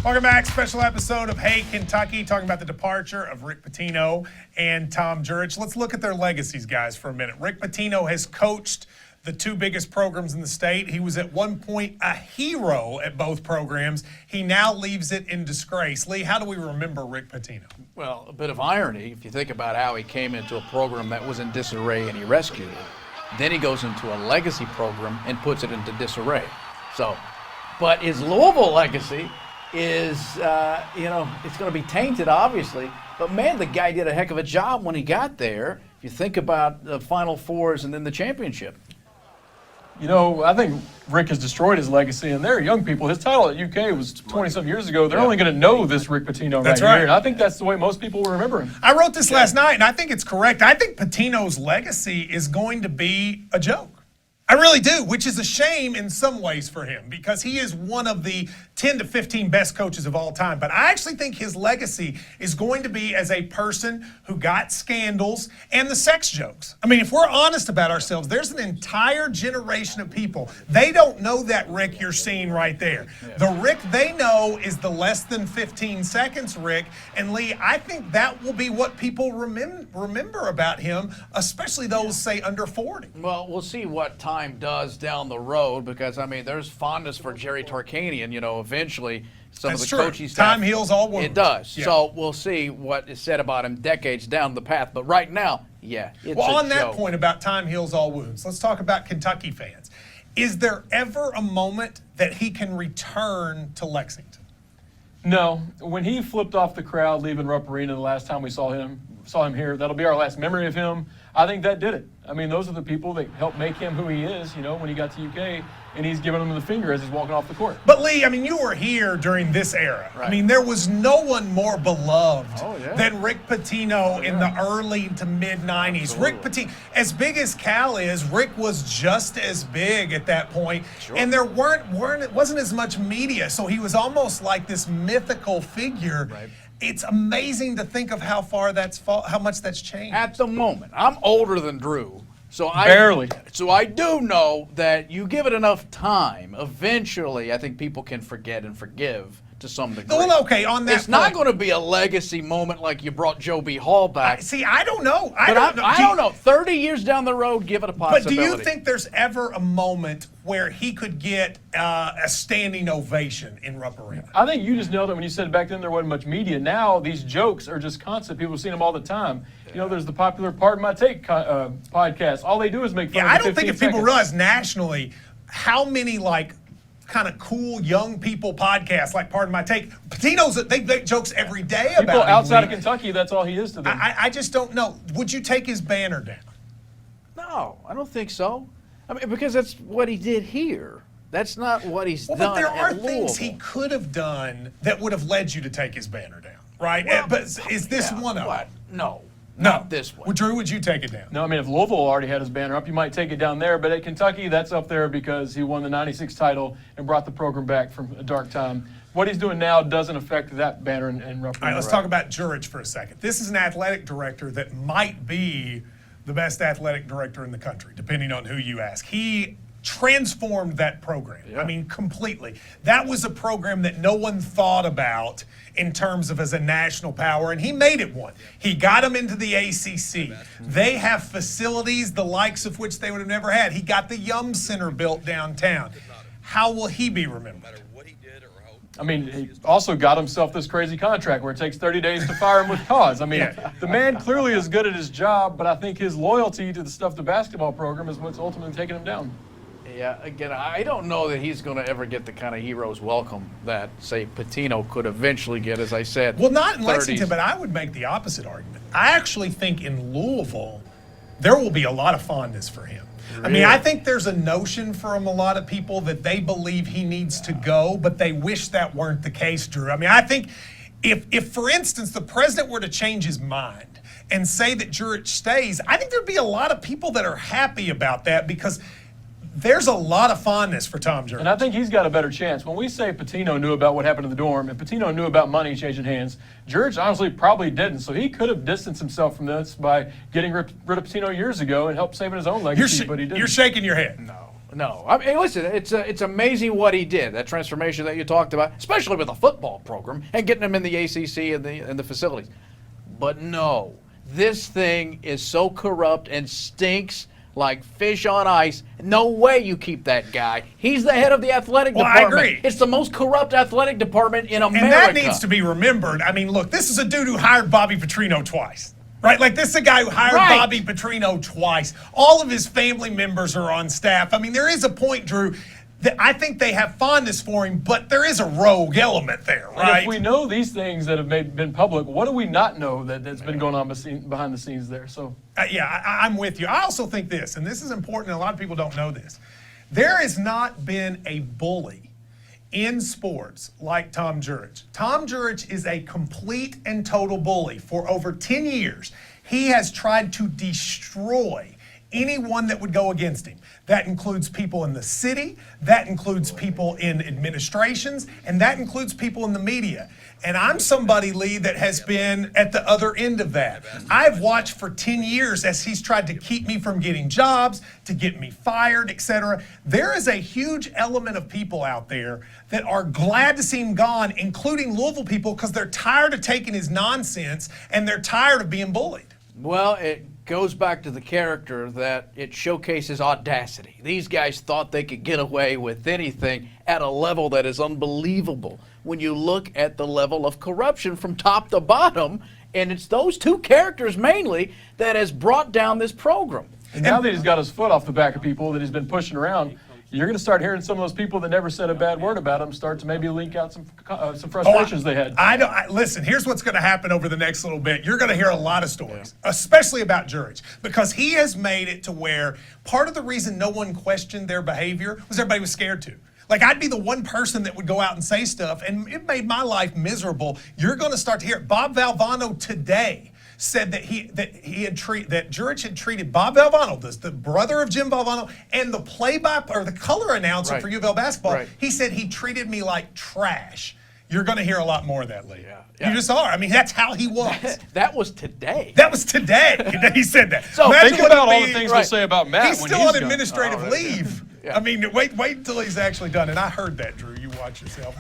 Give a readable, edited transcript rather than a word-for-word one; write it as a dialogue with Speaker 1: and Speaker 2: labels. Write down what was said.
Speaker 1: Welcome back. Special episode of Hey Kentucky, talking about the departure of Rick Pitino and Tom Jurich. Let's look at their legacies, guys, for a minute. Rick Pitino has coached the two biggest programs in the state. He was at one point a hero at both programs. He now leaves it in disgrace. Lee, how do we remember Rick Pitino?
Speaker 2: Well, a bit of irony if you think about how he came into a program that was in disarray and he rescued it. Then he goes into a legacy program and puts it into disarray. So, but his Louisville legacy is, it's going to be tainted, obviously. But, man, the guy did a heck of a job when he got there. If you think about the Final Fours and then the championship.
Speaker 3: You know, I think Rick has destroyed his legacy, and they're young people. His title at UK was 20-some years ago. They're only going to know this Rick Pitino right here, and I think that's the way most people will remember him.
Speaker 1: I wrote this last night, and I think it's correct. I think Pitino's legacy is going to be a joke. I really do, which is a shame in some ways for him because he is one of the 10 to 15 best coaches of all time. But I actually think his legacy is going to be as a person who got scandals and the sex jokes. I mean, if we're honest about ourselves, there's an entire generation of people. They don't know that Rick you're seeing right there. The Rick they know is the less than 15 seconds Rick. And Lee, I think that will be what people remember about him, especially those, say, under 40.
Speaker 2: Well, we'll see what time does down the road because, I mean, there's fondness for Jerry Tarkanian, eventually some of the coaching staff.
Speaker 1: Time heals all wounds.
Speaker 2: It does. Yeah. So we'll see what is said about him decades down the path. But right now, yeah, it's
Speaker 1: well, on
Speaker 2: a
Speaker 1: that
Speaker 2: joke.
Speaker 1: point about time heals all wounds, let's talk about Kentucky fans. Is there ever a moment that he can return to Lexington?
Speaker 3: No. When he flipped off the crowd leaving Rupp Arena the last time we saw him here, that'll be our last memory of him. I think that did it. I mean, those are the people that helped make him who he is, when he got to UK, and he's giving them the finger as he's walking off the court.
Speaker 1: But, Lee, I mean, you were here during this era. Right. I mean, there was no one more beloved than Rick Pitino in the early to mid-'90s. Absolutely. Rick Pitino, as big as Cal is, Rick was just as big at that point. Sure. And there wasn't as much media, so he was almost like this mythical figure. Right. It's amazing to think of how much that's changed.
Speaker 2: At the moment, I'm older than Drew, so
Speaker 3: barely.
Speaker 2: So I do know that you give it enough time, eventually, I think people can forget and forgive to some degree.
Speaker 1: Well, okay, on that
Speaker 2: it's not going to be a legacy moment like you brought Joe B. Hall back.
Speaker 1: I don't know.
Speaker 2: I don't know. 30 years down the road, give it a possibility.
Speaker 1: But do you think there's ever a moment where he could get a standing ovation in Rupp Arena?
Speaker 3: I think you just know that when you said back then there wasn't much media. Now these jokes are just constant. People have seen them all the time. Yeah. There's the popular Pardon My Take podcast. All they do is make fun of
Speaker 1: I don't think if people realize nationally how many, kind of cool young people podcasts like Pardon My Take. Pitino's, they make jokes every day about
Speaker 3: people outside of Kentucky, that's all he is to them.
Speaker 1: I just don't know. Would you take his banner down?
Speaker 2: No, I don't think so. I mean, because that's what he did here. That's not what he's done
Speaker 1: But there are
Speaker 2: at
Speaker 1: things
Speaker 2: Louisville.
Speaker 1: he could have done that would have led you to take his banner down, right? Well, but is this one of them?
Speaker 2: No. Not this one.
Speaker 1: Well, Drew, would you take it down?
Speaker 3: No, I mean, if Louisville already had his banner up, you might take it down there. But at Kentucky, that's up there because he won the 96 title and brought the program back from a dark time. What he's doing now doesn't affect that banner in Rupp.
Speaker 1: All right, let's talk about Jurich for a second. This is an athletic director that might be the best athletic director in the country, depending on who you ask. He transformed that program. Yeah. I mean, completely. That was a program that no one thought about in terms of as a national power, and he made it one. He got them into the ACC. They have facilities the likes of which they would have never had. He got the Yum Center built downtown. How will he be remembered?
Speaker 3: I mean, he also got himself this crazy contract where it takes 30 days to fire him with cause. I mean, the man clearly is good at his job, but I think his loyalty to the basketball program is what's ultimately taking him down.
Speaker 2: Yeah, again, I don't know that he's going to ever get the kind of hero's welcome that, say, Pitino could eventually get, as I said.
Speaker 1: Well, not in Lexington, but I would make the opposite argument. I actually think in Louisville, there will be a lot of fondness for him. Really? I mean, I think there's a notion from a lot of people that they believe he needs to go, but they wish that weren't the case, Drew. I mean, I think if for instance, the president were to change his mind and say that Jurich stays, I think there'd be a lot of people that are happy about that because there's a lot of fondness for Tom Jurich.
Speaker 3: And I think he's got a better chance. When we say Pitino knew about what happened in the dorm, and Pitino knew about money changing hands, Jurich honestly probably didn't. So he could have distanced himself from this by getting rid of Pitino years ago and helped saving his own legacy, but he didn't.
Speaker 1: You're shaking your head.
Speaker 2: No. No, I mean, listen, it's amazing what he did, that transformation that you talked about, especially with a football program and getting them in the ACC and the facilities. But no, this thing is so corrupt and stinks like fish on ice. No way you keep that guy. He's the head of the athletic department.
Speaker 1: I agree.
Speaker 2: It's the most corrupt athletic department in America.
Speaker 1: And that needs to be remembered. I mean, look, this is a dude who hired Bobby Pitino twice. Right? Like, this is a guy who hired Bobby Pitino twice. All of his family members are on staff. I mean, there is a point, Drew, that I think they have fondness for him, but there is a rogue element there, right?
Speaker 3: And if we know these things that have been public, what do we not know that's been going on behind the scenes there? So,
Speaker 1: I'm with you. I also think this, and this is important, and a lot of people don't know this. There has not been a bully in sports like Tom Jurich. Tom Jurich is a complete and total bully. For over 10 years, he has tried to destroy anyone that would go against him. That includes people in the city, that includes people in administrations, and that includes people in the media. And I'm somebody, Lee, that has been at the other end of that. I've watched for 10 years as he's tried to keep me from getting jobs, to get me fired, etc. There is a huge element of people out there that are glad to see him gone, including Louisville people, because they're tired of taking his nonsense and they're tired of being bullied.
Speaker 2: Well, it goes back to the character that it showcases audacity. These guys thought they could get away with anything at a level that is unbelievable when you look at the level of corruption from top to bottom, and it's those two characters mainly that has brought down this program.
Speaker 3: and now that he's got his foot off the back of people that he's been pushing around, you're going to start hearing some of those people that never said a bad word about him start to maybe leak out some frustrations they had.
Speaker 1: Listen, here's what's going to happen over the next little bit. You're going to hear a lot of stories, especially about Jurich, because he has made it to where part of the reason no one questioned their behavior was everybody was scared to. Like, I'd be the one person that would go out and say stuff, and it made my life miserable. You're going to start to hear it. Bob Valvano today said that Jurich had treated Bob Valvano, the brother of Jim Valvano, and the the color announcer for U of L basketball.
Speaker 2: Right.
Speaker 1: He said he treated me like trash. You're going to hear a lot more of that, Lee.
Speaker 2: Yeah.
Speaker 1: You just are. I mean, that's how he was.
Speaker 2: That was today.
Speaker 1: That was today. He said that.
Speaker 3: So
Speaker 1: Imagine
Speaker 3: think
Speaker 1: what
Speaker 3: about
Speaker 1: it'd
Speaker 3: all the
Speaker 1: be-
Speaker 3: things we'll say about Matt
Speaker 1: He's
Speaker 3: when
Speaker 1: still
Speaker 3: he's
Speaker 1: on
Speaker 3: gone.
Speaker 1: administrative leave.
Speaker 2: Yeah.
Speaker 1: I mean, wait until he's actually done. And I heard that, Drew. You watch yourself.